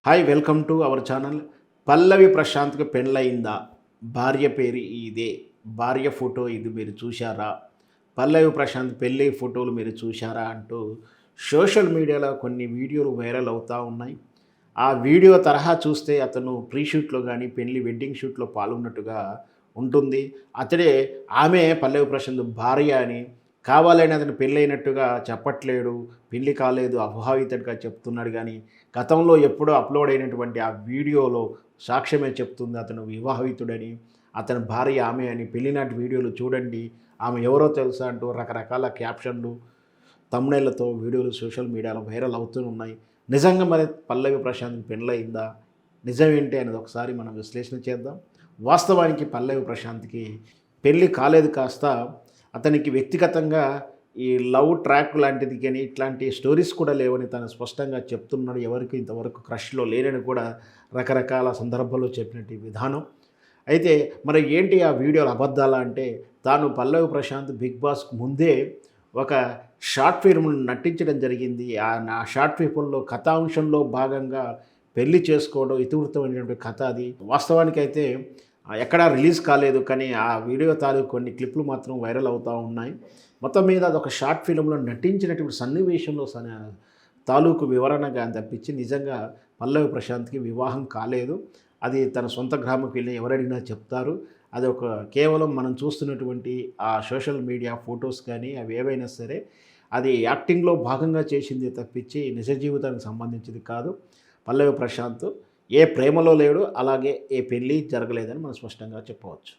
Hi welcome to our channel. Pallavi ప్రశాంత్‌కి పెండ్లయిందా? భార్య పేరు ఇదే. భార్య ఫోటో ఇది మీరు చూశారా? పల్లవి ప్రశాంత్ పెళ్లి ఫోటోలు మీరు చూశారా? అంటూ సోషల్ మీడియాలో కొన్ని వీడియోలు వైరల్ అవుతా ఉన్నాయి. ఆ వీడియో తరహా చూస్తే అతను ప్రీ షూట్‌లో గాని, పెళ్లి వెడ్డింగ్ షూట్‌లో పాల్గొన్నట్టుగా ఉంటుంది. అతడే ఆమె పల్లవి ప్రశాంత్ భార్య అని కావాలని అతను పెళ్ళైనట్టుగా చెప్పట్లేడు. పెళ్లి కాలేదు, అవివాహితుడిగా చెప్తున్నాడు గానీ, గతంలో ఎప్పుడో అప్‌లోడ్ అయినటువంటి ఆ వీడియోలో సాక్ష్యమే చెప్తుంది అతను వివాహితుడని, అతని భార్య ఆమె అని. పెళ్లినాటి వీడియోలు చూడండి, ఆమె ఎవరో తెలుసా అంటూ రకరకాల క్యాప్షన్‌లు, థంబ్‌నెయిల్‌లతో వీడియోలు సోషల్ మీడియాలో వైరల్ అవుతూ ఉన్నాయి. నిజంగా మరి పల్లవి ప్రశాంత్‌కి పెండ్లయిందా? నిజమేంటి అనేది ఒకసారి మనం విశ్లేషణ చేద్దాం. వాస్తవానికి పల్లవి ప్రశాంత్‌కి పెళ్లి కాలేదు కాస్త అతనికి వ్యక్తిగతంగా ఈ లవ్ ట్రాక్ లాంటిది గాని, ఇట్లాంటి స్టోరీస్ కూడా లేవని తను స్పష్టంగా చెప్తున్నాడు. ఎవరికి ఇంతవరకు క్రష్‌లో లేరని కూడా రకరకాల సందర్భాల్లో చెప్పినట్టు ఈ విధానం. అయితే మరి ఏంటి ఆ వీడియోలు అబద్ధాలా అంటే, తాను పల్లవి ప్రశాంత్ 'బిగ్ బాస్'కు ముందే ఒక షార్ట్ ఫిల్మ్‌ను నటించడం జరిగింది. నా షార్ట్ ఫిల్మ్‌లో కథాంశంలో భాగంగా పెళ్లి చేసుకోవడం ఇతివృత్తమైనటువంటి కథ అది. వాస్తవానికైతే ఎక్కడా రిలీజ్ కాలేదు. కానీ ఆ వీడియో తాలూకు కొన్ని క్లిప్‌లు మాత్రం వైరల్ అవుతా ఉన్నాయి. మొత్తం మీద అదొక షార్ట్ ఫిల్మ్‌లో నటించినటువంటి సన్నివేశంలో తాలూకు వివరణగా తప్పించి నిజంగా పల్లవి ప్రశాంత్‌కి వివాహం కాలేదు. అది తన సొంత గ్రామంకి వెళ్ళి ఎవరడిగినా చెప్తారు. అది ఒక కేవలం మనం చూస్తున్నటువంటి ఆ సోషల్ మీడియా ఫోటోస్ కానీ అవి ఏవైనా సరే అది యాక్టింగ్‌లో భాగంగా చేసిందే తప్పించి నిజ జీవితానికి సంబంధించింది కాదు. పల్లవి ప్రశాంత్ ఏ ప్రేమలో లేడు. అలాగే ఏ పెళ్లి జరగలేదని మనం స్పష్టంగా చెప్పవచ్చు.